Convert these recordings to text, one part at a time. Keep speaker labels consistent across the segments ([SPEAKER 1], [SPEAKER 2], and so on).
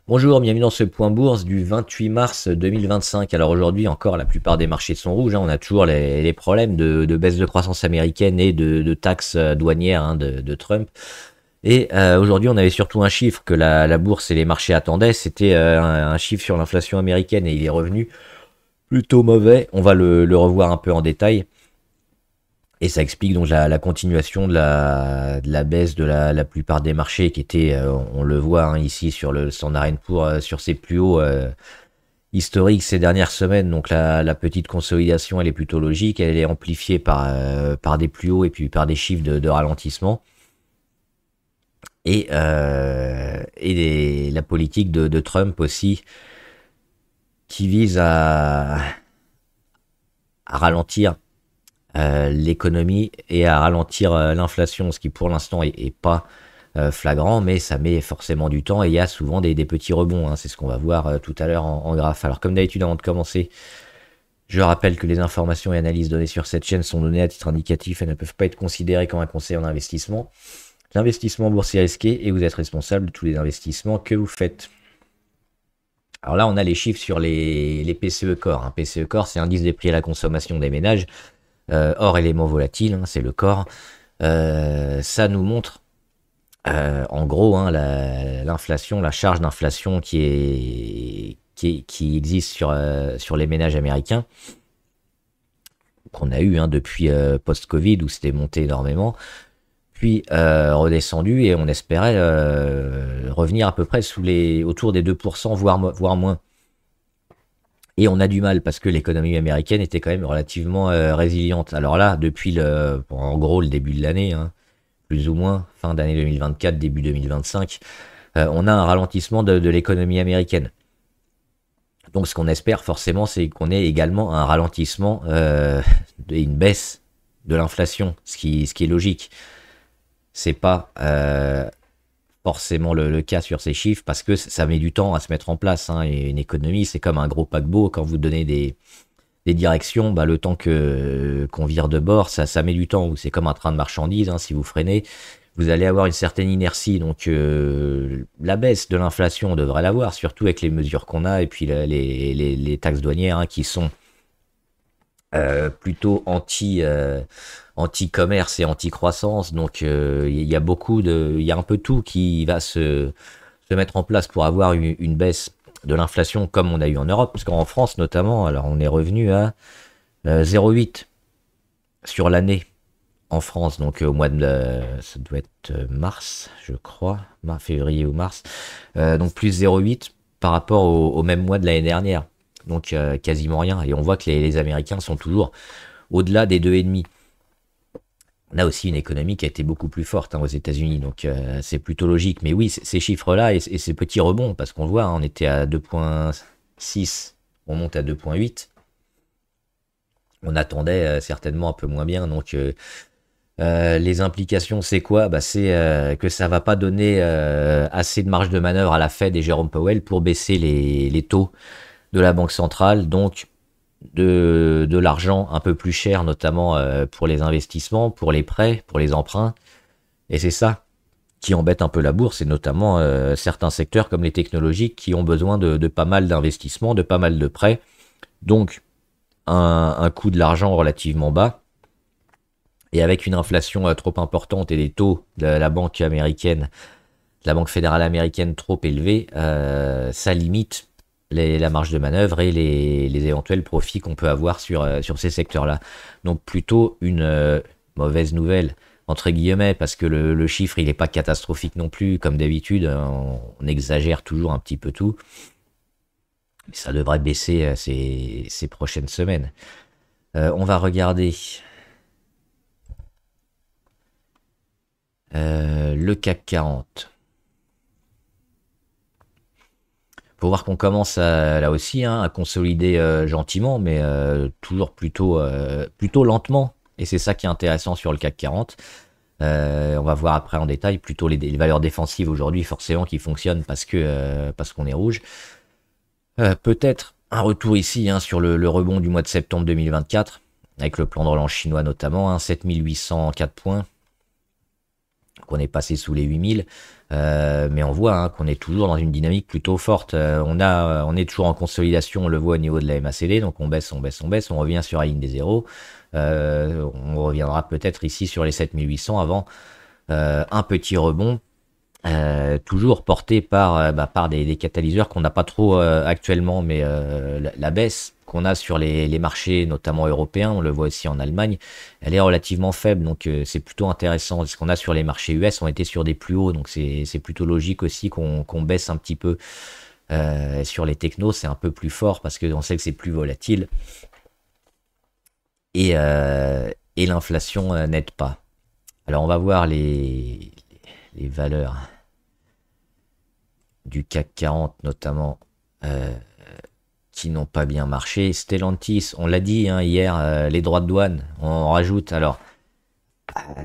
[SPEAKER 1] Bonjour, bienvenue dans ce point bourse du 28 mars 2025. Alors aujourd'hui encore, la plupart des marchés sont rouges, hein. On a toujours les problèmes de baisse de croissance américaine et de taxes douanières, hein, de Trump. Et aujourd'hui, on avait surtout un chiffre que la bourse et les marchés attendaient. C'était un chiffre sur l'inflation américaine et il est revenu plutôt mauvais. On va le revoir un peu en détail. Et ça explique donc la continuation de la baisse de la plupart des marchés qui étaient, on le voit, hein, ici sur le Standard & Poor's, sur ses plus hauts historiques ces dernières semaines. Donc la petite consolidation, elle est plutôt logique. Elle est amplifiée par des plus hauts et puis par des chiffres de ralentissement. Et la politique de Trump aussi, qui vise à ralentir l'économie et à ralentir l'inflation, ce qui pour l'instant est pas flagrant, mais ça met forcément du temps et il y a souvent des petits rebonds, hein. C'est ce qu'on va voir tout à l'heure en graphe. Alors comme d'habitude, avant de commencer, je rappelle que les informations et analyses données sur cette chaîne sont données à titre indicatif et ne peuvent pas être considérées comme un conseil en investissement. L'investissement boursier est risqué et vous êtes responsable de tous les investissements que vous faites. Alors là, on a les chiffres sur les PCE Core, hein. PCE Core, c'est l'indice des prix à la consommation des ménages. Hors élément volatile, hein, c'est le corps. Ça nous montre en gros, hein, l'inflation, la charge d'inflation qui existe sur les ménages américains, qu'on a eu, hein, depuis post-Covid où c'était monté énormément, puis redescendu et on espérait revenir à peu près autour des 2%, voire moins. Et on a du mal parce que l'économie américaine était quand même relativement résiliente. Alors là, depuis en gros le début de l'année, hein, plus ou moins, fin d'année 2024, début 2025, on a un ralentissement de l'économie américaine. Donc ce qu'on espère forcément, c'est qu'on ait également un ralentissement et une baisse de l'inflation, ce qui est logique. C'est pas forcément le cas sur ces chiffres parce que ça met du temps à se mettre en place, hein. Et une économie, c'est comme un gros paquebot. Quand vous donnez des directions, bah, le temps qu'on vire de bord, ça met du temps. Ou c'est comme un train de marchandises, hein. Si vous freinez, vous allez avoir une certaine inertie. Donc la baisse de l'inflation, on devrait l'avoir, surtout avec les mesures qu'on a et puis les taxes douanières, hein, qui sont plutôt anti-commerce et anti-croissance. Donc il y a il y a un peu tout qui va se mettre en place pour avoir une baisse de l'inflation comme on a eu en Europe. Parce qu'en France notamment, alors on est revenu à 0,8 sur l'année en France. Donc au mois ça doit être mars, je crois, février ou mars. Donc plus 0,8 par rapport au même mois de l'année dernière. Donc quasiment rien. Et on voit que les Américains sont toujours au-delà des 2,5. On a aussi une économie qui a été beaucoup plus forte, hein, aux États-Unis, donc c'est plutôt logique. Mais oui, ces chiffres-là et ces petits rebonds, parce qu'on le voit, hein, on était à 2,6, on monte à 2,8. On attendait certainement un peu moins bien. Donc les implications, c'est quoi? Bah, c'est que ça va pas donner assez de marge de manœuvre à la Fed et Jérôme Powell pour baisser les taux de la Banque centrale. Donc de l'argent un peu plus cher, notamment pour les investissements, pour les prêts, pour les emprunts. Et c'est ça qui embête un peu la bourse, et notamment certains secteurs comme les technologiques qui ont besoin de pas mal d'investissements, de pas mal de prêts. Donc un coût de l'argent relativement bas. Et avec une inflation trop importante et des taux de la banque américaine, de la banque fédérale américaine trop élevés, ça limite la marge de manœuvre et les éventuels profits qu'on peut avoir sur ces secteurs-là. Donc plutôt une mauvaise nouvelle, entre guillemets, parce que le chiffre, il n'est pas catastrophique non plus. Comme d'habitude, on exagère toujours un petit peu tout. Mais ça devrait baisser ces prochaines semaines. On va regarder le CAC 40. Faut voir qu'on commence là aussi, hein, à consolider gentiment, mais toujours plutôt lentement. Et c'est ça qui est intéressant sur le CAC 40. On va voir après en détail plutôt les valeurs défensives aujourd'hui, forcément, qui fonctionnent parce qu'on est rouge. Peut-être un retour ici, hein, sur le rebond du mois de septembre 2024, avec le plan de relance chinois notamment, hein, 7804 points. qu'on est passé sous les 8000, mais on voit qu'on est toujours dans une dynamique plutôt forte. On est toujours en consolidation, on le voit au niveau de la MACD, donc on baisse, on revient sur la ligne des zéros. On reviendra peut-être ici sur les 7800 avant un petit rebond. Toujours porté par des catalyseurs qu'on n'a pas trop actuellement, mais la baisse qu'on a sur les marchés, notamment européens, on le voit aussi en Allemagne, elle est relativement faible, donc c'est plutôt intéressant. Ce qu'on a sur les marchés US, on était sur des plus hauts, donc c'est plutôt logique aussi qu'on baisse un petit peu. Sur les technos, c'est un peu plus fort parce qu'on sait que c'est plus volatile. Et l'inflation n'aide pas. Alors on va voir les valeurs du CAC 40 notamment qui n'ont pas bien marché. Stellantis, on l'a dit hier, les droits de douane, on rajoute. Alors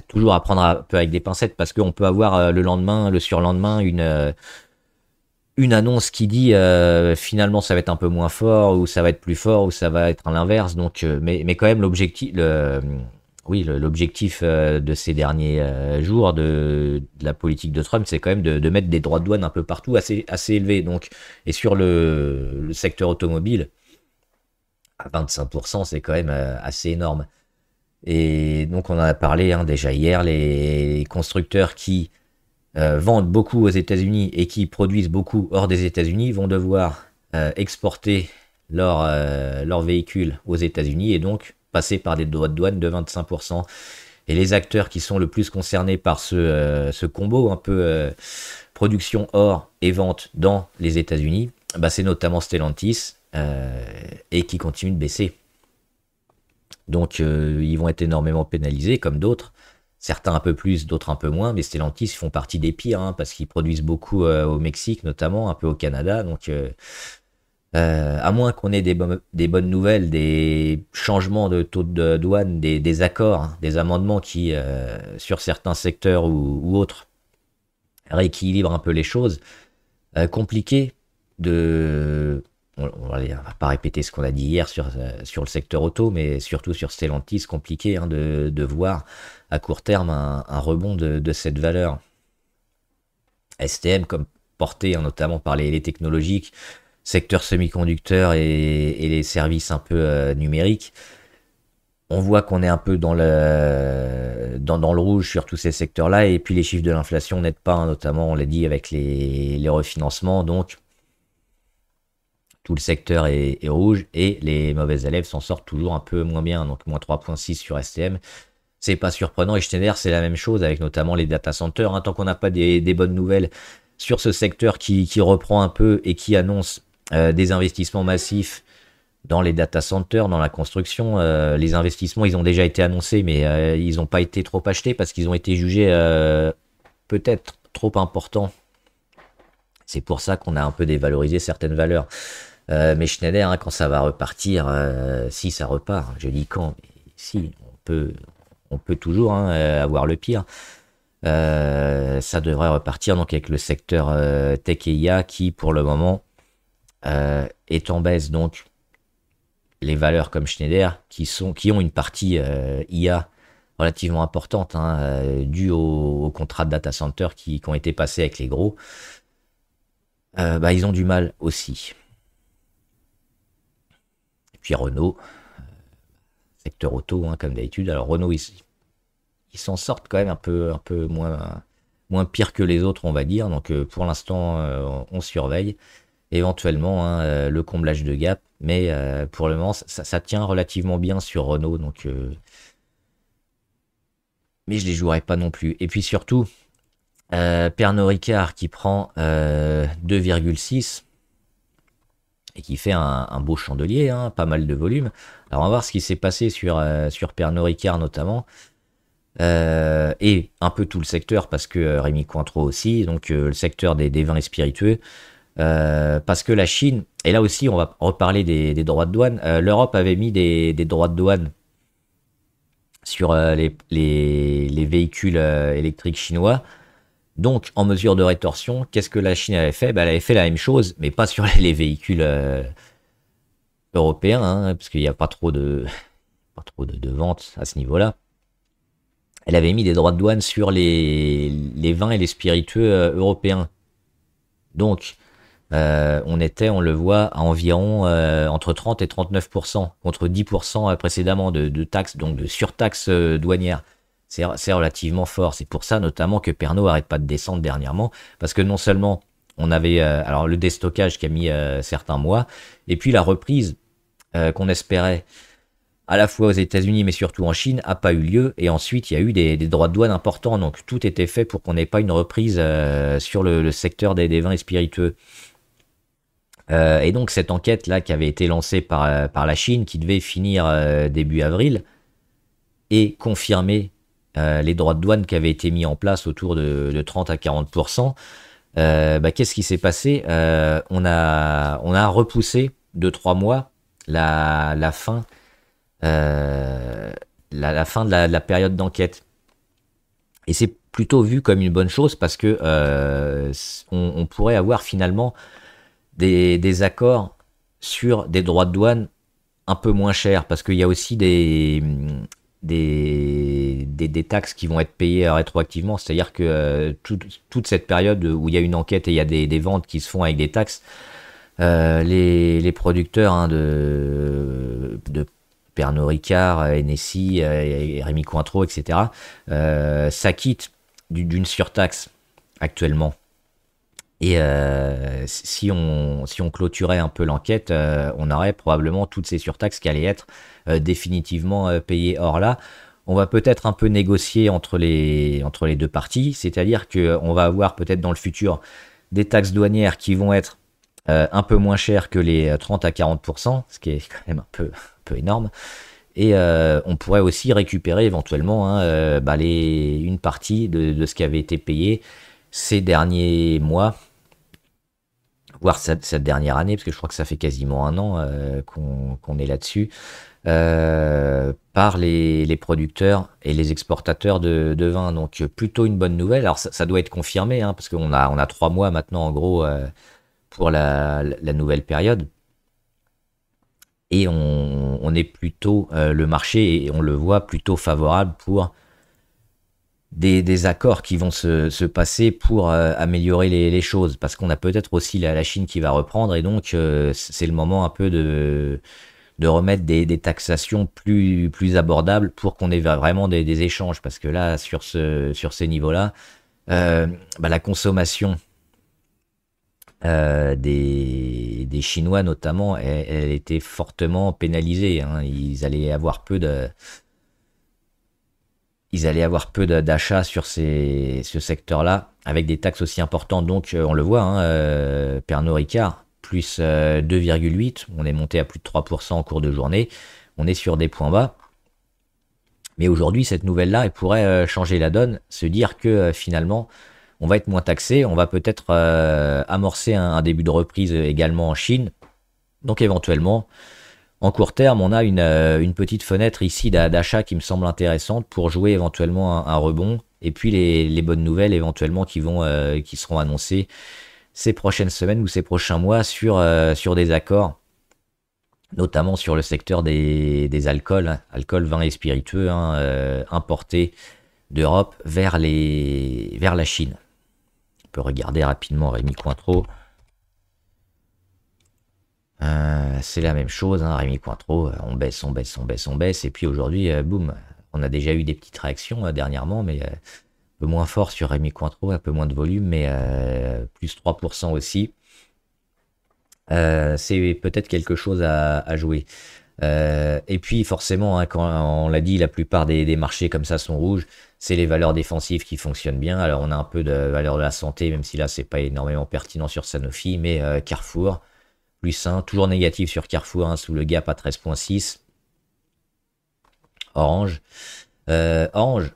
[SPEAKER 1] toujours à prendre un peu avec des pincettes parce qu'on peut avoir le lendemain, le surlendemain, une annonce qui dit finalement ça va être un peu moins fort ou ça va être plus fort ou ça va être à l'inverse. Donc, mais quand même l'objectif, l'objectif de ces derniers jours de la politique de Trump, c'est quand même de mettre des droits de douane un peu partout assez élevés. Donc, et sur le secteur automobile, à 25%, c'est quand même assez énorme. Et donc, on en a parlé déjà hier, les constructeurs qui vendent beaucoup aux États-Unis et qui produisent beaucoup hors des États-Unis vont devoir exporter leurs véhicules aux États-Unis et donc passer par des droits de douane de 25%. Et les acteurs qui sont le plus concernés par ce combo un peu production hors et vente dans les États-Unis, c'est notamment Stellantis et qui continue de baisser. Donc ils vont être énormément pénalisés comme d'autres. Certains un peu plus, d'autres un peu moins, mais Stellantis font partie des pires parce qu'ils produisent beaucoup au Mexique notamment, un peu au Canada. Donc à moins qu'on ait des bonnes nouvelles, des changements de taux de douane, des accords, des amendements qui, sur certains secteurs ou autres, rééquilibrent un peu les choses, compliqué de... On va pas répéter ce qu'on a dit hier sur le secteur auto, mais surtout sur Stellantis, compliqué de voir à court terme un rebond de cette valeur. STM, comme porté notamment par les technologiques, secteur semi-conducteur et les services un peu numériques, on voit qu'on est un peu dans le rouge sur tous ces secteurs-là, et puis les chiffres de l'inflation n'aident pas, notamment on l'a dit avec les refinancements, donc tout le secteur est rouge et les mauvais élèves s'en sortent toujours un peu moins bien, donc moins 3,6 sur STM. C'est pas surprenant, et Schneider c'est la même chose avec notamment les data centers, tant qu'on n'a pas des bonnes nouvelles sur ce secteur qui reprend un peu et qui annonce des investissements massifs dans les data centers, dans la construction. Les investissements ils ont déjà été annoncés, mais ils n'ont pas été trop achetés parce qu'ils ont été jugés peut-être trop importants. C'est pour ça qu'on a un peu dévalorisé certaines valeurs. Mais Schneider, quand ça va repartir, si ça repart, je dis quand, mais si, on peut toujours avoir le pire. Ça devrait repartir donc avec le secteur tech et IA qui, pour le moment, est en baisse. Donc, les valeurs comme Schneider, qui ont une partie IA relativement importante, due aux contrats de data center qui ont été passés avec les gros, ils ont du mal aussi. Et puis Renault, secteur auto, comme d'habitude. Alors Renault, ils s'en sortent quand même un peu moins pire que les autres, on va dire. Donc pour l'instant, on surveille éventuellement le comblage de gap, mais pour le moment, ça tient relativement bien sur Renault. Donc, mais je les jouerai pas non plus. Et puis surtout, Pernod Ricard qui prend 2,6 et qui fait un beau chandelier, pas mal de volume. Alors on va voir ce qui s'est passé sur Pernod Ricard notamment, et un peu tout le secteur, parce que Rémi Cointreau aussi, donc le secteur des vins et spiritueux, parce que la Chine, et là aussi on va reparler des droits de douane, l'Europe avait mis des droits de douane sur les véhicules électriques chinois. Donc, en mesure de rétorsion, qu'est-ce que la Chine avait fait? Elle avait fait la même chose, mais pas sur les véhicules européens, parce qu'il n'y a pas trop de ventes à ce niveau-là. elle avait mis des droits de douane sur les vins et les spiritueux européens. Donc, on le voit, à environ entre 30 et 39%, contre 10% précédemment de taxes, donc de surtaxes douanières. C'est relativement fort. C'est pour ça notamment que Pernod arrête pas de descendre dernièrement, parce que non seulement on avait alors le déstockage qui a mis certains mois, et puis la reprise qu'on espérait à la fois aux États-Unis mais surtout en Chine a pas eu lieu, et ensuite il y a eu des droits de douane importants, donc tout était fait pour qu'on n'ait pas une reprise sur le secteur des vins et spiritueux. Et donc cette enquête là qui avait été lancée par la Chine, qui devait finir début avril, et confirmer les droits de douane qui avaient été mis en place autour de 30 à 40%. Qu'est-ce qui s'est passé? On a repoussé de 3 mois la fin, la fin de la période d'enquête. Et c'est plutôt vu comme une bonne chose, parce que on pourrait avoir finalement des accords sur des droits de douane un peu moins chers, parce qu'il y a aussi des taxes qui vont être payées rétroactivement, c'est-à-dire que toute cette période où il y a une enquête et il y a des ventes qui se font avec des taxes, les producteurs de Pernod Ricard, Hennessy, Rémy Cointreau, etc., s'acquittent d'une surtaxe actuellement. Et si on clôturait un peu l'enquête, on aurait probablement toutes ces surtaxes qui allaient être définitivement payées. Or là, on va peut-être un peu négocier entre les deux parties, c'est-à-dire qu'on va avoir peut-être dans le futur des taxes douanières qui vont être un peu moins chères que les 30 à 40%, ce qui est quand même un peu énorme. Et on pourrait aussi récupérer éventuellement une partie de ce qui avait été payé ces derniers mois, voire cette dernière année, parce que je crois que ça fait quasiment un an qu'on est là-dessus, par les producteurs et les exportateurs de vin. Donc plutôt une bonne nouvelle. Alors ça doit être confirmé, hein, parce qu'on a 3 mois maintenant en gros pour la nouvelle période. Et on est plutôt, le marché, et on le voit, plutôt favorable pour des accords qui vont se passer pour améliorer les choses, parce qu'on a peut-être aussi la Chine qui va reprendre, et donc c'est le moment un peu de remettre des taxations plus abordables pour qu'on ait vraiment des échanges, parce que là, sur ces niveaux-là, la consommation des Chinois notamment, elle était fortement pénalisée, hein. Ils allaient avoir peu d'achats sur ce secteur-là, avec des taxes aussi importantes. Donc on le voit, hein, Pernod Ricard, plus 2,8, on est monté à plus de 3% en cours de journée, on est sur des points bas. Mais aujourd'hui, cette nouvelle-là, elle pourrait changer la donne, se dire que finalement, on va être moins taxé, on va peut-être amorcer un début de reprise également en Chine. Donc éventuellement, en court terme, on a une petite fenêtre ici d'achat qui me semble intéressante pour jouer éventuellement un rebond. Et puis les bonnes nouvelles éventuellement qui seront annoncées ces prochaines semaines ou ces prochains mois sur des accords, notamment sur le secteur des alcools, vins et spiritueux, hein, importés d'Europe vers la Chine. On peut regarder rapidement Rémy Cointreau. C'est la même chose, hein, Rémy Cointreau, on baisse, et puis aujourd'hui, boum, on a déjà eu des petites réactions dernièrement, mais un peu moins fort sur Rémy Cointreau, un peu moins de volume, mais plus 3% aussi. C'est peut-être quelque chose à jouer. Et puis forcément, hein, quand on l'a dit, la plupart des marchés comme ça sont rouges, c'est les valeurs défensives qui fonctionnent bien. Alors on a un peu de valeur de la santé, même si là c'est pas énormément pertinent sur Sanofi, mais Carrefour, plus 1, toujours négatif sur Carrefour, hein, sous le gap à 13,6. Orange. Orange,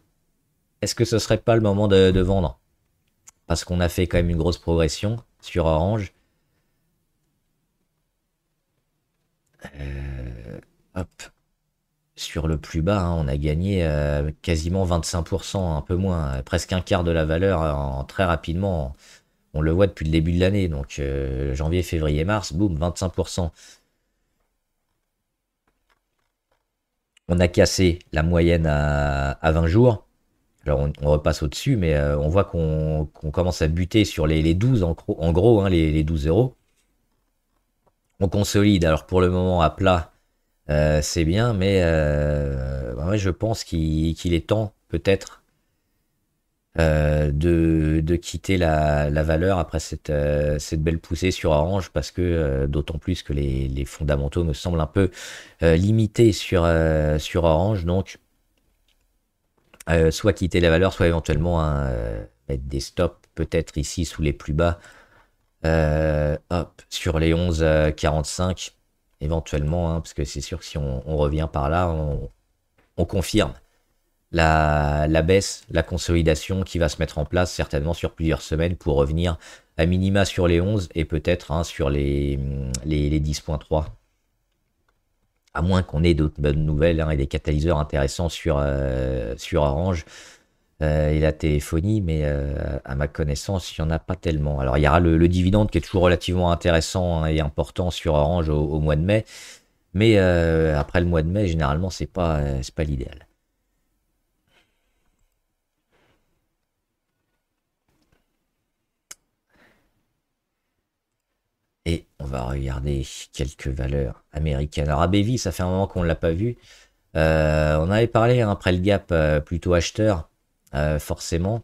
[SPEAKER 1] est-ce que ce serait pas le moment de vendre? Parce qu'on a fait quand même une grosse progression sur Orange. Hop. Sur le plus bas, hein, on a gagné quasiment 25%, un peu moins, presque un quart de la valeur très rapidement. On le voit depuis le début de l'année, donc janvier, février, mars, boum, 25%. On a cassé la moyenne à 20 jours. Alors on repasse au-dessus, mais on voit qu'on commence à buter sur les 12 en gros, hein, les 12 euros. On consolide, alors pour le moment à plat, c'est bien, mais bah ouais, je pense qu'il est temps peut-être de quitter la valeur après cette belle poussée sur Orange, parce que d'autant plus que les fondamentaux me semblent un peu limités sur Orange, donc soit quitter la valeur, soit éventuellement hein, mettre des stops peut-être ici sous les plus bas, hop, sur les 11,45 éventuellement, hein, parce que c'est sûr que si on revient par là, on confirme la baisse, la consolidation qui va se mettre en place certainement sur plusieurs semaines pour revenir à minima sur les 11 et peut-être hein, sur les 10,3. À moins qu'on ait d'autres bonnes nouvelles hein, et des catalyseurs intéressants sur Orange et la téléphonie, mais à ma connaissance, il n'y en a pas tellement. Alors il y aura le dividende qui est toujours relativement intéressant hein, et important sur Orange au mois de mai, mais après le mois de mai, généralement, c'est pas l'idéal. Et on va regarder quelques valeurs américaines. Alors ABV, ça fait un moment qu'on ne l'a pas vu. On avait parlé hein, après le gap plutôt acheteur, forcément.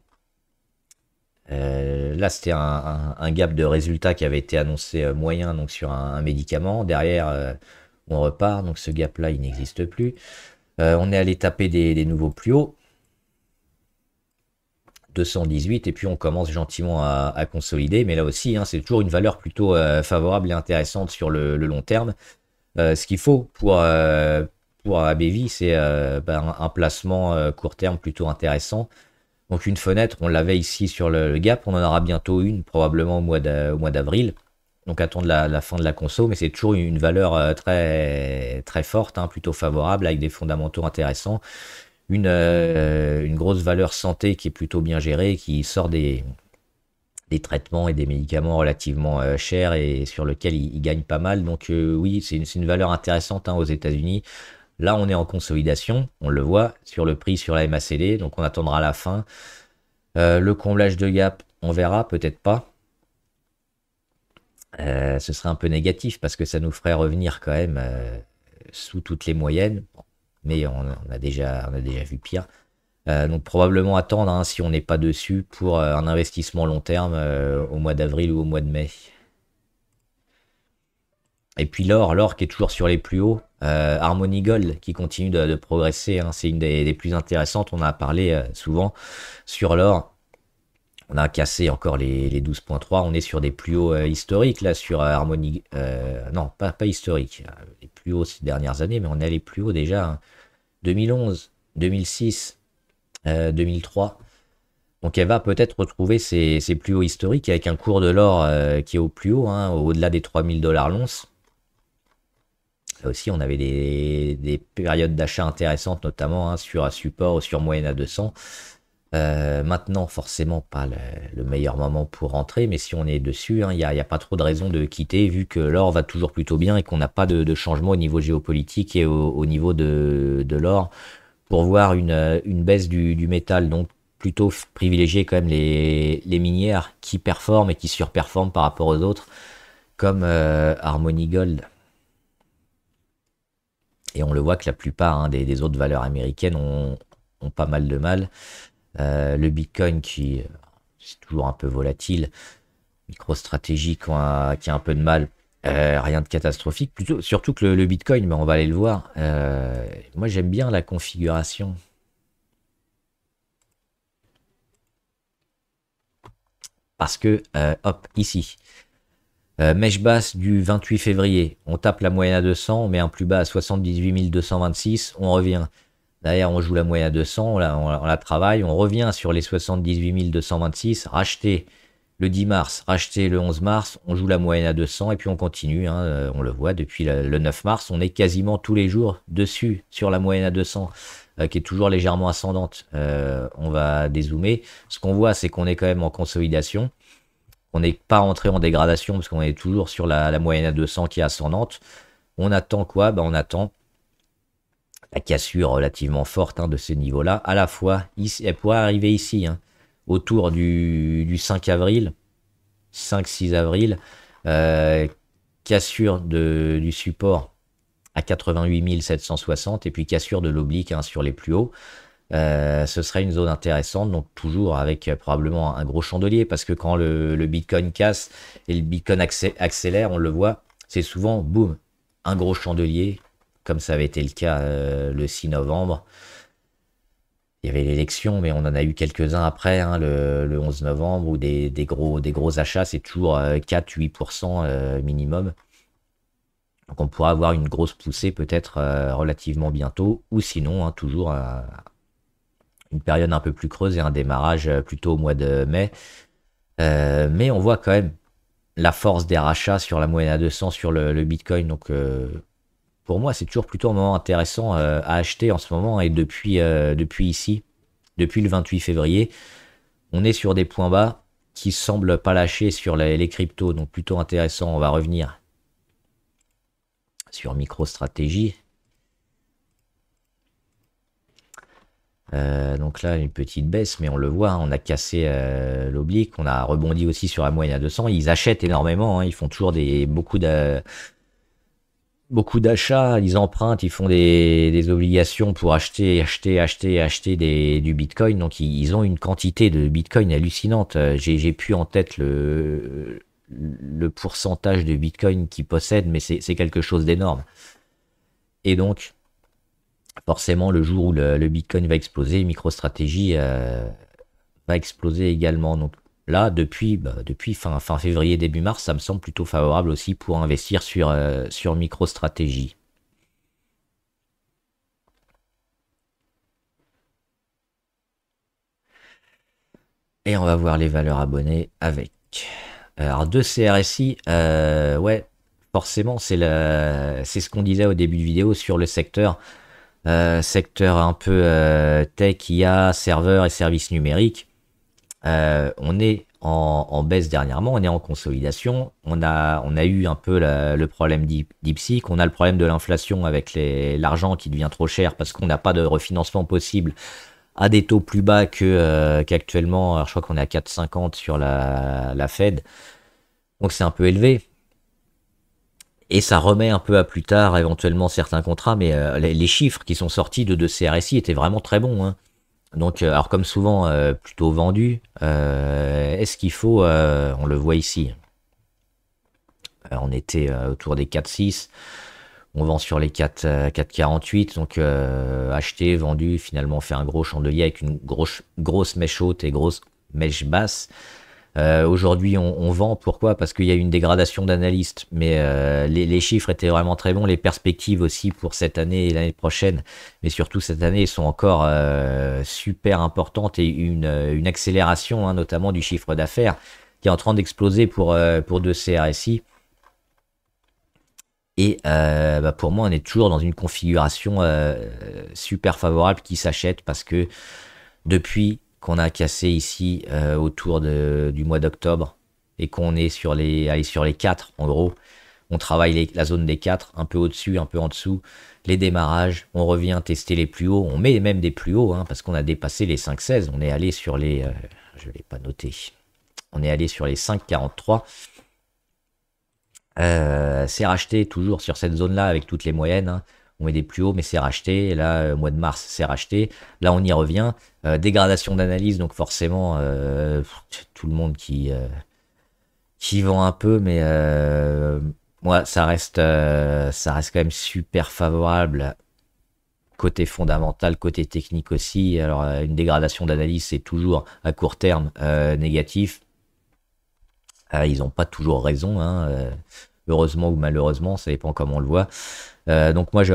[SPEAKER 1] Là, c'était un gap de résultats qui avait été annoncé moyen donc sur un médicament. Derrière, on repart. Donc ce gap-là, il n'existe plus. On est allé taper des nouveaux plus hauts. 218 et puis on commence gentiment à consolider, mais là aussi hein, c'est toujours une valeur plutôt favorable et intéressante sur le long terme. Ce qu'il faut pour ABV, c'est un placement court terme plutôt intéressant. Donc une fenêtre, on l'avait ici sur le gap, on en aura bientôt une, probablement au mois d'avril. Donc attendre la fin de la conso, mais c'est toujours une valeur très, très forte, hein, plutôt favorable, avec des fondamentaux intéressants. Une grosse valeur santé qui est plutôt bien gérée, qui sort des traitements et des médicaments relativement chers et sur lequel il gagne pas mal. Donc oui, c'est une valeur intéressante hein, aux États-Unis. Là, on est en consolidation, on le voit sur le prix, sur la MACD, donc on attendra la fin. Le comblage de gap, on verra, peut-être pas. Ce serait un peu négatif parce que ça nous ferait revenir quand même sous toutes les moyennes. Mais on a déjà vu pire. Donc probablement attendre hein, si on n'est pas dessus pour un investissement long terme au mois d'avril ou au mois de mai. Et puis l'or qui est toujours sur les plus hauts. Harmony Gold qui continue de progresser. Hein, c'est une des plus intéressantes. On a parlé souvent sur l'or. On a cassé encore les 12,3. On est sur des plus hauts historiques là sur Harmony. Non, pas historiques. Les plus hauts ces dernières années, mais on est les plus hauts déjà. Hein. 2011, 2006, 2003. Donc elle va peut-être retrouver ses plus hauts historiques avec un cours de l'or qui est au plus haut, hein, au-delà des 3000 $ l'once. Là aussi, on avait des périodes d'achat intéressantes, notamment hein, sur un support ou sur moyenne à 200. Maintenant, forcément, pas le meilleur moment pour rentrer, mais si on est dessus, il n'y a pas trop de raison de quitter, vu que l'or va toujours plutôt bien et qu'on n'a pas de changement au niveau géopolitique et au niveau de l'or, pour voir une baisse du métal. Donc, plutôt privilégier quand même les minières qui performent et qui surperforment par rapport aux autres, comme Harmony Gold. Et on le voit que la plupart hein, des autres valeurs américaines ont pas mal de mal. Le Bitcoin qui c'est toujours un peu volatile, MicroStrategy qui a un peu de mal, rien de catastrophique, plutôt, surtout que le Bitcoin, mais on va aller le voir. Moi j'aime bien la configuration. Parce que, hop, ici, mèche basse du 28 février, on tape la moyenne à 200, on met un plus bas à 78 226, on revient. Derrière, on joue la moyenne à 200, on la travaille, on revient sur les 78 226, racheter le 10 mars, racheter le 11 mars, on joue la moyenne à 200 et puis on continue, hein, on le voit depuis le 9 mars, on est quasiment tous les jours dessus sur la moyenne à 200 qui est toujours légèrement ascendante. On va dézoomer. Ce qu'on voit, c'est qu'on est quand même en consolidation. On n'est pas rentré en dégradation parce qu'on est toujours sur la moyenne à 200 qui est ascendante. On attend quoi? On attend la cassure relativement forte de ce niveau-là. À la fois, ici, elle pourrait arriver ici, autour du 5 avril, 5-6 avril, cassure du support à 88 760 et puis cassure de l'oblique sur les plus hauts. Ce serait une zone intéressante, donc toujours avec probablement un gros chandelier, parce que quand le Bitcoin casse et le Bitcoin accélère, on le voit, c'est souvent, boum, un gros chandelier, comme ça avait été le cas le 6 novembre. Il y avait l'élection, mais on en a eu quelques-uns après, le 11 novembre, où des gros achats, c'est toujours 4-8% minimum. Donc on pourra avoir une grosse poussée peut-être relativement bientôt, ou sinon toujours une période un peu plus creuse et un démarrage plutôt au mois de mai. Mais on voit quand même la force des rachats sur la moyenne à 200 sur le Bitcoin. Donc pour moi, c'est toujours plutôt un moment intéressant à acheter en ce moment. Et depuis ici, depuis le 28 février, on est sur des points bas qui semblent pas lâcher sur les cryptos. Donc plutôt intéressant. On va revenir sur MicroStrategy. Donc là, une petite baisse, mais on le voit, on a cassé l'oblique, on a rebondi aussi sur la moyenne à 200. Ils achètent énormément, ils font toujours beaucoup d'achats, ils empruntent, ils font des obligations pour acheter du Bitcoin. Donc ils ont une quantité de Bitcoin hallucinante. J'ai plus en tête le pourcentage de Bitcoin qu'ils possèdent, mais c'est quelque chose d'énorme. Et donc, forcément, le jour où le Bitcoin va exploser, MicroStrategy va exploser également. Donc là, depuis fin février, début mars, ça me semble plutôt favorable aussi pour investir sur MicroStrategy. Et on va voir les valeurs abonnées avec. Alors, deux CRSI, ouais, forcément, c'est ce qu'on disait au début de vidéo sur le secteur. Secteur un peu tech, IA, serveur et services numériques. On est en baisse dernièrement, on est en consolidation. On a eu un peu le problème DeepSeek, on a le problème de l'inflation avec l'argent qui devient trop cher parce qu'on n'a pas de refinancement possible à des taux plus bas qu'actuellement. Alors je crois qu'on est à 4,50 sur la Fed, donc c'est un peu élevé. Et ça remet un peu à plus tard éventuellement certains contrats, mais les chiffres qui sont sortis de CRSI étaient vraiment très bons. Donc, alors comme souvent, plutôt vendu. Est-ce qu'il faut, on le voit ici, on était autour des 4,6, on vend sur les 4,48, donc acheté, vendu, finalement on fait un gros chandelier avec une grosse mèche haute et grosse mèche basse. Aujourd'hui, on vend. Pourquoi? Parce qu'il y a eu une dégradation d'analystes. Mais les chiffres étaient vraiment très bons. Les perspectives aussi pour cette année et l'année prochaine, mais surtout cette année, sont encore super importantes et une accélération, notamment du chiffre d'affaires, qui est en train d'exploser pour deux CRSI. Et pour moi, on est toujours dans une configuration super favorable qui s'achète parce que depuis qu'on a cassé ici autour du mois d'octobre et qu'on est sur les 4 en gros, on travaille la zone des 4, un peu au-dessus, un peu en dessous, les démarrages, on revient tester les plus hauts, on met même des plus hauts parce qu'on a dépassé les 5,16, on est allé sur les, je ne l'ai pas noté, on est allé sur les 5,43. C'est racheté toujours sur cette zone là avec toutes les moyennes, on met des plus hauts mais c'est racheté, et là mois de mars c'est racheté, là on y revient, dégradation d'analyse, donc forcément tout le monde qui vend un peu, mais moi ça reste quand même super favorable côté fondamental, côté technique aussi. Alors une dégradation d'analyse c'est toujours à court terme négatif. Ils n'ont pas toujours raison, heureusement ou malheureusement, ça dépend comment on le voit. Donc moi je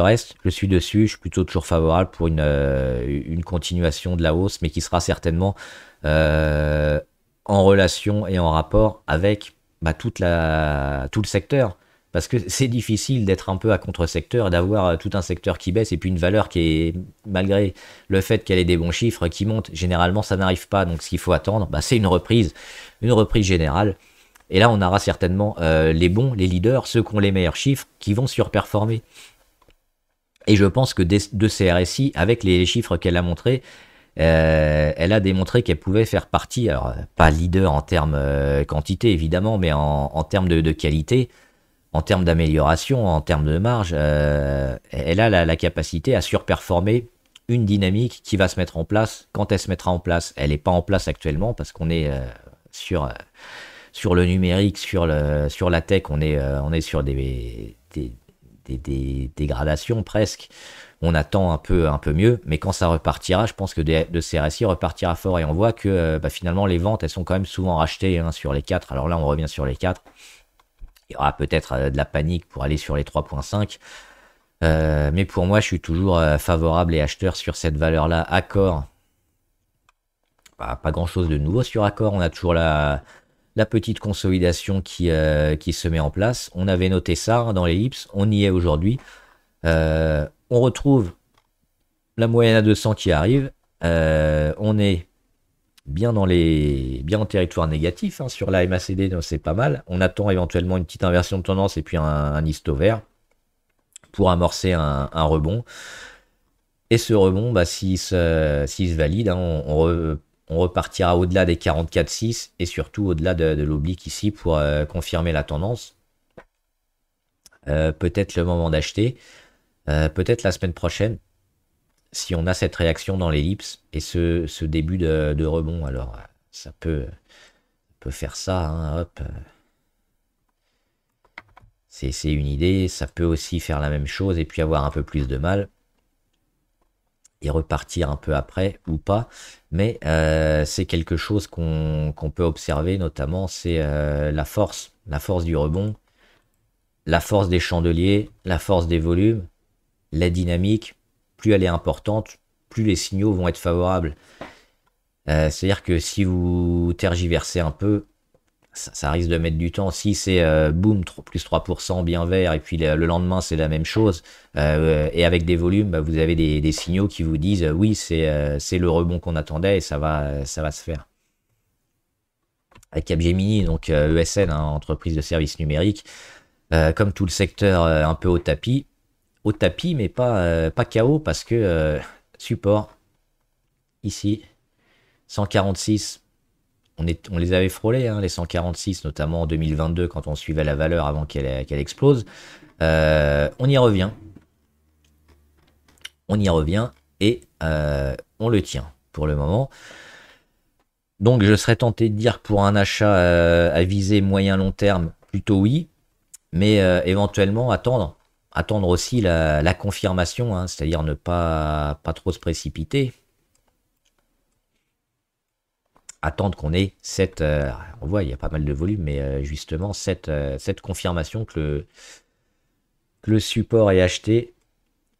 [SPEAKER 1] suis dessus, je suis plutôt toujours favorable pour une continuation de la hausse, mais qui sera certainement en relation et en rapport avec tout le secteur. Parce que c'est difficile d'être un peu à contre-secteur, d'avoir tout un secteur qui baisse et puis une valeur qui est, malgré le fait qu'elle ait des bons chiffres, qui monte. Généralement, ça n'arrive pas. Donc ce qu'il faut attendre, c'est une reprise générale. Et là, on aura certainement les bons, les leaders, ceux qui ont les meilleurs chiffres, qui vont surperformer. Et je pense que de ces RSI, avec les chiffres qu'elle a montrés, elle a démontré qu'elle pouvait faire partie, alors pas leader en termes quantité évidemment, mais en termes de qualité, en termes d'amélioration, en termes de marge, elle a la capacité à surperformer une dynamique qui va se mettre en place quand elle se mettra en place. Elle n'est pas en place actuellement parce qu'on est sur le numérique, sur la tech, on est sur des dégradations presque. On attend un peu mieux, mais quand ça repartira, je pense que de CRSI repartira fort et on voit que finalement les ventes, elles sont quand même souvent rachetées hein, sur les 4. Alors là, on revient sur les 4. Il y aura peut-être de la panique pour aller sur les 3.5. Mais pour moi, je suis toujours favorable et acheteur sur cette valeur-là. Accor, pas grand-chose de nouveau sur Accor. On a toujours la petite consolidation qui se met en place. On avait noté ça hein, dans l'ellipse. On y est aujourd'hui. On retrouve la moyenne à 200 qui arrive. On est bien en territoire négatif hein, sur la MACD, donc c'est pas mal. On attend éventuellement une petite inversion de tendance et puis un histo vert pour amorcer un rebond. Et ce rebond, s'il se valide, hein, on repartira au-delà des 44,6 et surtout au-delà de l'oblique ici pour confirmer la tendance. Peut-être le moment d'acheter. Peut-être la semaine prochaine, si on a cette réaction dans l'ellipse et ce début de rebond. Alors, ça peut faire ça. Hein, hop. C'est une idée. Ça peut aussi faire la même chose et puis avoir un peu plus de mal. Et repartir un peu après ou pas. Mais c'est quelque chose qu'on peut observer, notamment, c'est la force du rebond, la force des chandeliers, la force des volumes, la dynamique. Plus elle est importante, plus les signaux vont être favorables. C'est-à-dire que si vous tergiversez un peu, ça risque de mettre du temps. Si c'est boum, plus 3%, bien vert, et puis le lendemain c'est la même chose, et avec des volumes, vous avez des signaux qui vous disent oui, c'est le rebond qu'on attendait et ça va se faire. Avec Capgemini, donc ESN, hein, entreprise de services numériques, comme tout le secteur un peu au tapis, mais pas KO parce que support ici 146. On les avait frôlés, hein, les 146, notamment en 2022 quand on suivait la valeur avant qu'elle explose. On y revient. Et on le tient pour le moment. Donc je serais tenté de dire pour un achat à viser moyen-long terme, plutôt oui. Mais éventuellement attendre aussi la confirmation, hein, c'est-à-dire ne pas trop se précipiter. Attendre qu'on ait on voit il y a pas mal de volume, mais justement cette confirmation que le support est acheté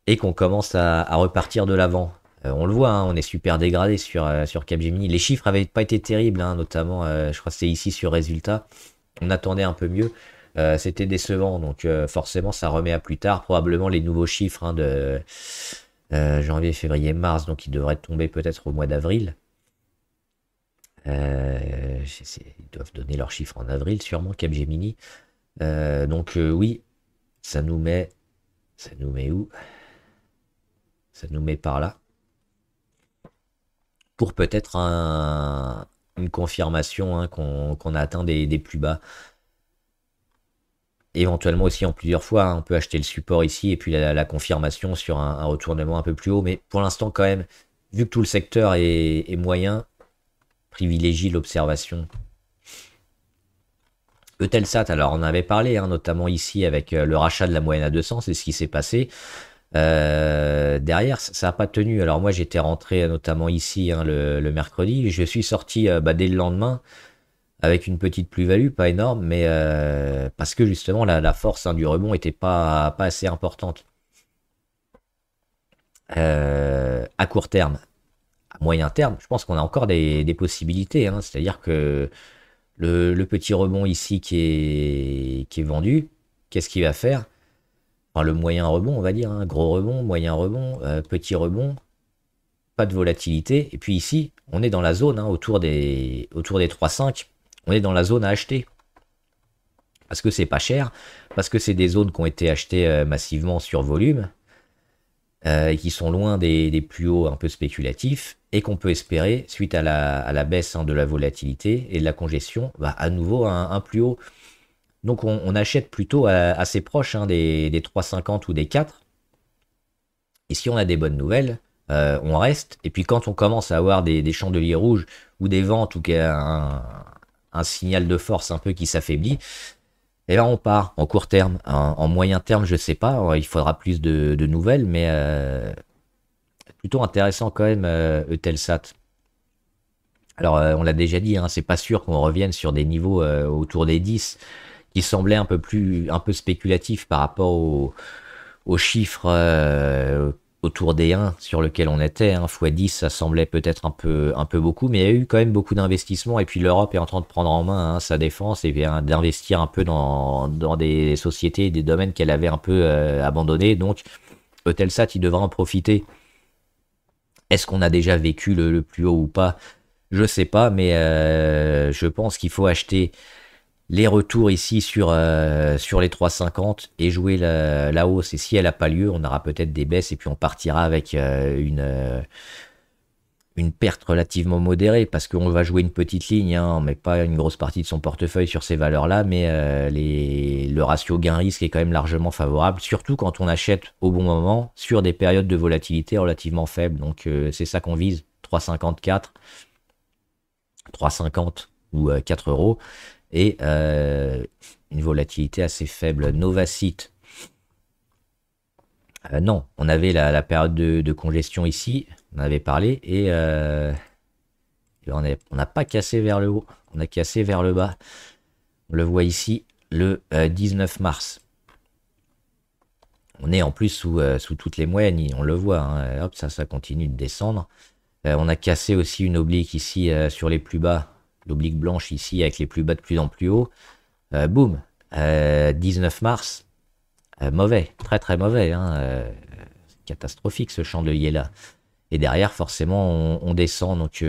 [SPEAKER 1] et qu'on commence à repartir de l'avant. On le voit, hein, on est super dégradé sur Capgemini. Les chiffres n'avaient pas été terribles, hein, notamment, je crois que c'est ici sur résultat. On attendait un peu mieux. C'était décevant, donc forcément ça remet à plus tard. Probablement les nouveaux chiffres hein, de janvier, février, mars, donc ils devraient tomber peut-être au mois d'avril. Ils doivent donner leurs chiffres en avril, sûrement, Capgemini. Donc oui, ça nous met où? Ça nous met par là. Pour peut-être une confirmation hein, qu'on a atteint des plus bas. Éventuellement aussi en plusieurs fois, hein, on peut acheter le support ici et puis la confirmation sur un retournement un peu plus haut. Mais pour l'instant quand même, vu que tout le secteur est moyen, privilégie l'observation. Eutelsat, alors on en avait parlé, hein, notamment ici avec le rachat de la moyenne à 200, c'est ce qui s'est passé. Derrière, ça n'a pas tenu. Alors moi j'étais rentré notamment ici hein, le mercredi, je suis sorti dès le lendemain avec une petite plus-value, pas énorme, mais parce que justement la force hein, du rebond n'était pas assez importante. À court terme, à moyen terme, je pense qu'on a encore des possibilités. Hein, c'est-à-dire que le petit rebond ici qui est vendu, qu'est-ce qu'il va faire? Enfin, le moyen rebond, on va dire, hein, gros rebond, moyen rebond, petit rebond, pas de volatilité. Et puis ici, on est dans la zone hein, autour des 3,5. On est dans la zone à acheter. Parce que c'est pas cher, parce que c'est des zones qui ont été achetées massivement sur volume. et qui sont loin des plus hauts un peu spéculatifs, et qu'on peut espérer, suite à la baisse de la volatilité et de la congestion, bah, à nouveau un plus haut. Donc on achète plutôt assez proche des 3,50 ou des 4. Et si on a des bonnes nouvelles, on reste. Et puis quand on commence à avoir des chandeliers rouges ou des ventes ou qu'il y a un signal de force un peu qui s'affaiblit, et là on part en court terme. En moyen terme, je sais pas, il faudra plus de nouvelles, mais plutôt intéressant quand même Eutelsat. Alors on l'a déjà dit, hein, c'est pas sûr qu'on revienne sur des niveaux autour des 10 qui semblaient un peu spéculatifs par rapport aux chiffres autour des 1 sur lequel on était. Hein, x10, ça semblait peut-être un peu beaucoup, mais il y a eu quand même beaucoup d'investissements. Et puis l'Europe est en train de prendre en main sa défense et d'investir un peu dans des sociétés, des domaines qu'elle avait un peu abandonnés. Donc Eutelsat, il devra en profiter. Est-ce qu'on a déjà vécu le plus haut ou pas? Je sais pas, mais je pense qu'il faut acheter les retours ici sur les 3,50 et jouer la hausse. Et si elle n'a pas lieu, on aura peut-être des baisses et puis on partira avec une perte relativement modérée parce qu'on va jouer une petite ligne, hein, on met pas une grosse partie de son portefeuille sur ces valeurs-là, mais le ratio gain-risque est quand même largement favorable, surtout quand on achète au bon moment sur des périodes de volatilité relativement faibles. Donc c'est ça qu'on vise, 3,54, 3,50 ou 4 euros et une volatilité assez faible. Novacite, non, on avait la période de congestion ici, on avait parlé, et on n'a pas cassé vers le haut, on a cassé vers le bas. On le voit ici, le 19 mars. On est en plus sous toutes les moyennes, on le voit, hein. Hop, ça continue de descendre. On a cassé aussi une oblique ici sur les plus bas, l'oblique blanche ici avec les plus bas de plus en plus haut. Boum, 19 mars. Mauvais, très très mauvais, hein, catastrophique ce chandelier là. Et derrière forcément on descend, donc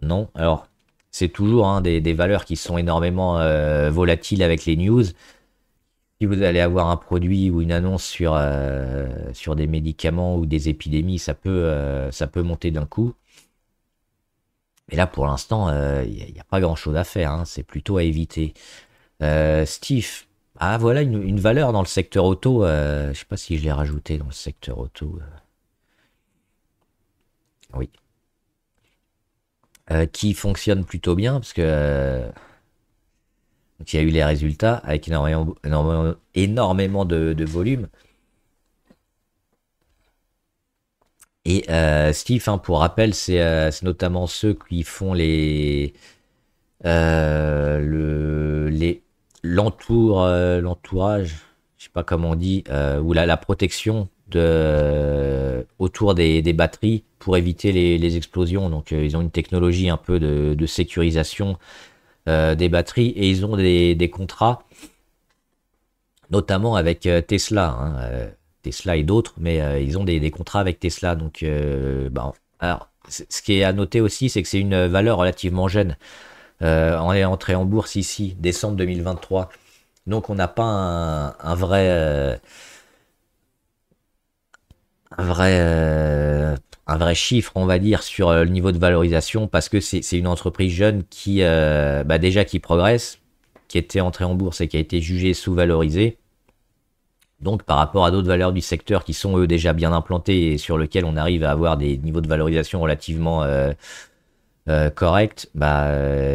[SPEAKER 1] non. Alors c'est toujours des valeurs qui sont énormément volatiles avec les news. Si vous allez avoir un produit ou une annonce sur des médicaments ou des épidémies, ça peut monter d'un coup. Mais là pour l'instant il n'y a pas grand chose à faire, hein, c'est plutôt à éviter. Steve. Ah, voilà une valeur dans le secteur auto. Je sais pas si je l'ai rajouté dans le secteur auto. Oui. Qui fonctionne plutôt bien parce que donc il y a eu les résultats avec énormément de volume. Et Steve, hein, pour rappel, c'est notamment ceux qui font l'entourage, je sais pas comment on dit, ou la protection autour des batteries pour éviter les explosions. Donc ils ont une technologie un peu de sécurisation des batteries et ils ont des contrats, notamment avec Tesla, hein, Tesla et d'autres, mais ils ont des contrats avec Tesla. Donc, alors, ce qui est à noter aussi, c'est que c'est une valeur relativement jeune. On est entré en bourse ici, décembre 2023. Donc on n'a pas un vrai chiffre, on va dire, sur le niveau de valorisation, parce que c'est une entreprise jeune qui, déjà qui progresse, qui était entrée en bourse et qui a été jugée sous-valorisée. Donc par rapport à d'autres valeurs du secteur qui sont eux déjà bien implantés et sur lesquels on arrive à avoir des niveaux de valorisation relativement corrects,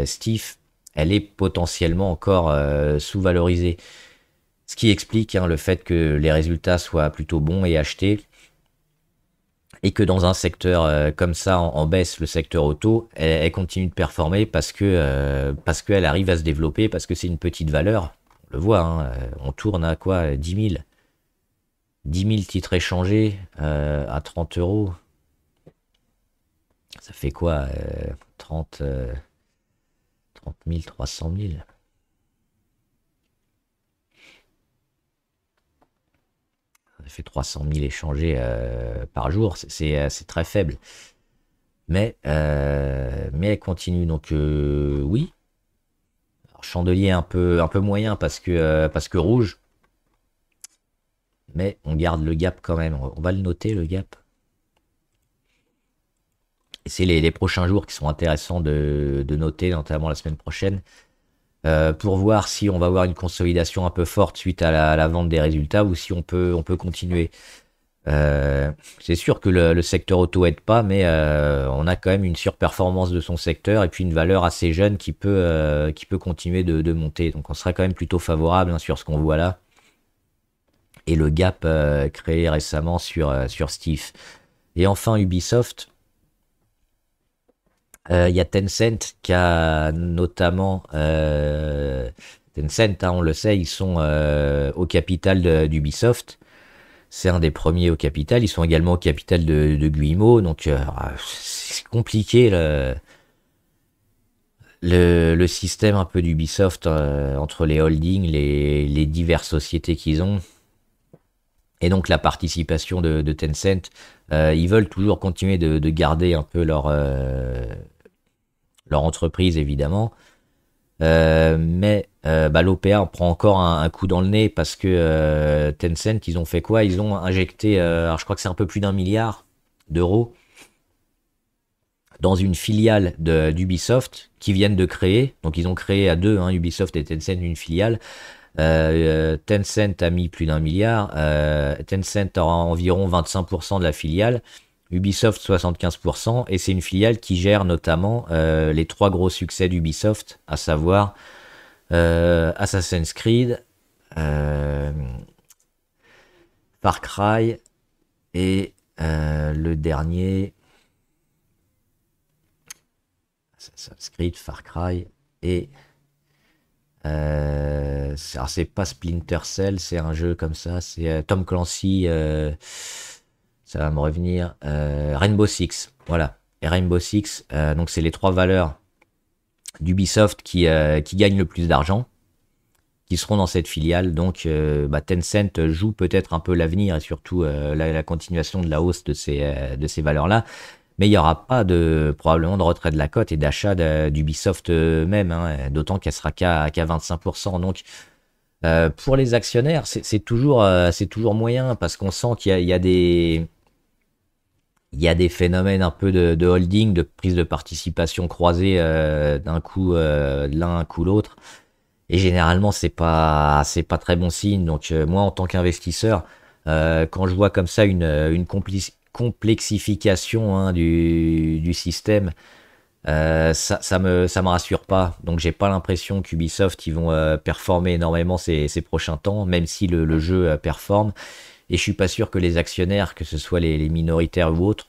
[SPEAKER 1] Steve, elle est potentiellement encore sous-valorisée. Ce qui explique le fait que les résultats soient plutôt bons et achetés. Et que dans un secteur comme ça en baisse, le secteur auto, elle continue de performer parce qu'elle arrive à se développer, parce que c'est une petite valeur. On le voit, hein, on tourne à quoi 10 000 titres échangés à 30 euros. Ça fait quoi 30 000, 300 000. Ça fait 300 000 échangés par jour, c'est très faible. Mais elle continue, donc oui. Alors, chandelier un peu moyen parce que rouge. mais on garde le gap quand même. On va le noter, le gap. Et c'est les prochains jours qui sont intéressants de noter, notamment la semaine prochaine, pour voir si on va avoir une consolidation un peu forte suite à la vente des résultats ou si on peut continuer. C'est sûr que le secteur auto aide pas, mais on a quand même une surperformance de son secteur et puis une valeur assez jeune qui peut continuer de monter. Donc on sera quand même plutôt favorable, hein, sur ce qu'on voit là. Et le gap créé récemment sur Steve. Et enfin Ubisoft. Il y a Tencent qui a notamment Tencent, hein, on le sait, ils sont au capital d'Ubisoft. C'est un des premiers au capital. Ils sont également au capital de Guillemot. Donc c'est compliqué le système un peu d'Ubisoft, entre les holdings, les diverses sociétés qu'ils ont. Et donc la participation de Tencent. Ils veulent toujours continuer de garder un peu leur entreprise, évidemment. Mais l'OPA prend encore un coup dans le nez parce que Tencent, ils ont fait quoi? Ils ont injecté, alors je crois que c'est un peu plus d'1 milliard d'euros dans une filiale d'Ubisoft qu'ils viennent de créer. Donc ils ont créé à deux, hein, Ubisoft et Tencent, une filiale. Tencent a mis plus d'1 milliard. Tencent aura environ 25% de la filiale. Ubisoft 75%, et c'est une filiale qui gère notamment les 3 gros succès d'Ubisoft, à savoir Assassin's Creed, Far Cry et le dernier Assassin's Creed, Far Cry et alors c'est pas Splinter Cell, c'est un jeu comme ça, c'est Tom Clancy, ça va me revenir. Rainbow Six, voilà. Et Rainbow Six, donc c'est les 3 valeurs d'Ubisoft qui gagnent le plus d'argent, qui seront dans cette filiale. Donc Tencent joue peut-être un peu l'avenir et surtout la continuation de la hausse de ces valeurs-là. Mais il n'y aura pas probablement de retrait de la cote et d'achat d'Ubisoft même, hein, d'autant qu'elle sera qu'à 25%. Donc pour les actionnaires, c'est toujours moyen parce qu'on sent qu'il y a des phénomènes un peu de holding, de prise de participation croisée d'un coup l'un, un coup l'autre. Et généralement, c'est pas très bon signe. Donc moi, en tant qu'investisseur, quand je vois comme ça une complexification, hein, du système, ça me rassure pas. Donc j'ai pas l'impression qu'Ubisoft ils vont performer énormément ces prochains temps, même si le jeu performe. Et je suis pas sûr que les actionnaires, que ce soit les minoritaires ou autres,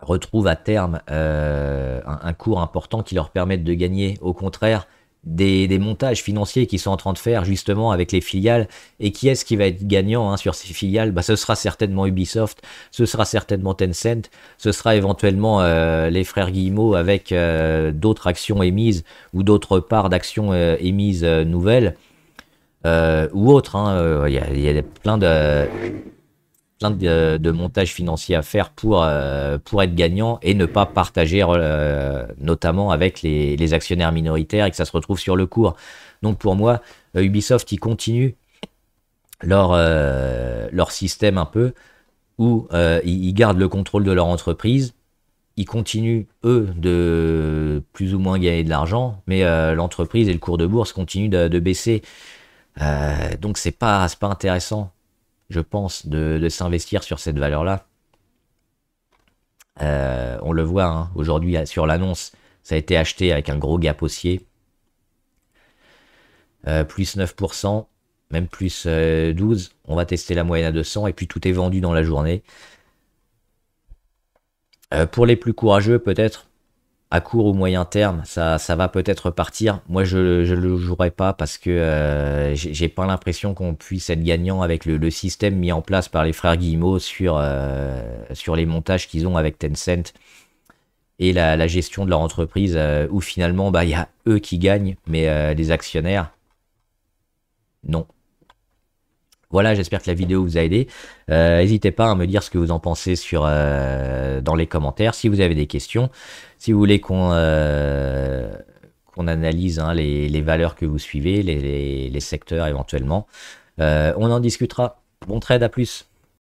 [SPEAKER 1] retrouvent à terme un cours important qui leur permette de gagner. Au contraire, des montages financiers qu'ils sont en train de faire justement avec les filiales. Et qui est-ce qui va être gagnant, hein, sur ces filiales? Ce sera certainement Ubisoft, ce sera certainement Tencent, ce sera éventuellement les frères Guillemot avec d'autres actions émises ou d'autres parts d'actions émises nouvelles. Ou autre, hein, il y a plein de montages financiers à faire pour être gagnant et ne pas partager notamment avec les actionnaires minoritaires et que ça se retrouve sur le cours. Donc pour moi, Ubisoft, ils continuent leur système un peu où ils gardent le contrôle de leur entreprise. Ils continuent, eux, de plus ou moins gagner de l'argent, mais l'entreprise et le cours de bourse continuent de baisser. Donc c'est pas intéressant, je pense, de s'investir sur cette valeur-là. On le voit, hein, aujourd'hui sur l'annonce, ça a été acheté avec un gros gap haussier. Plus 9%, même plus 12%. On va tester la moyenne à 200 et puis tout est vendu dans la journée. Pour les plus courageux, peut-être, à court ou moyen terme, ça va peut-être partir. Moi, je le jouerai pas parce que j'ai pas l'impression qu'on puisse être gagnant avec le système mis en place par les frères Guillemot sur les montages qu'ils ont avec Tencent et la gestion de leur entreprise, où finalement, il y a eux qui gagnent, mais les actionnaires, non. Voilà, j'espère que la vidéo vous a aidé. N'hésitez pas à me dire ce que vous en pensez dans les commentaires. Si vous avez des questions, si vous voulez qu'on analyse, hein, les valeurs que vous suivez, les secteurs éventuellement, on en discutera. Bon trade, à plus.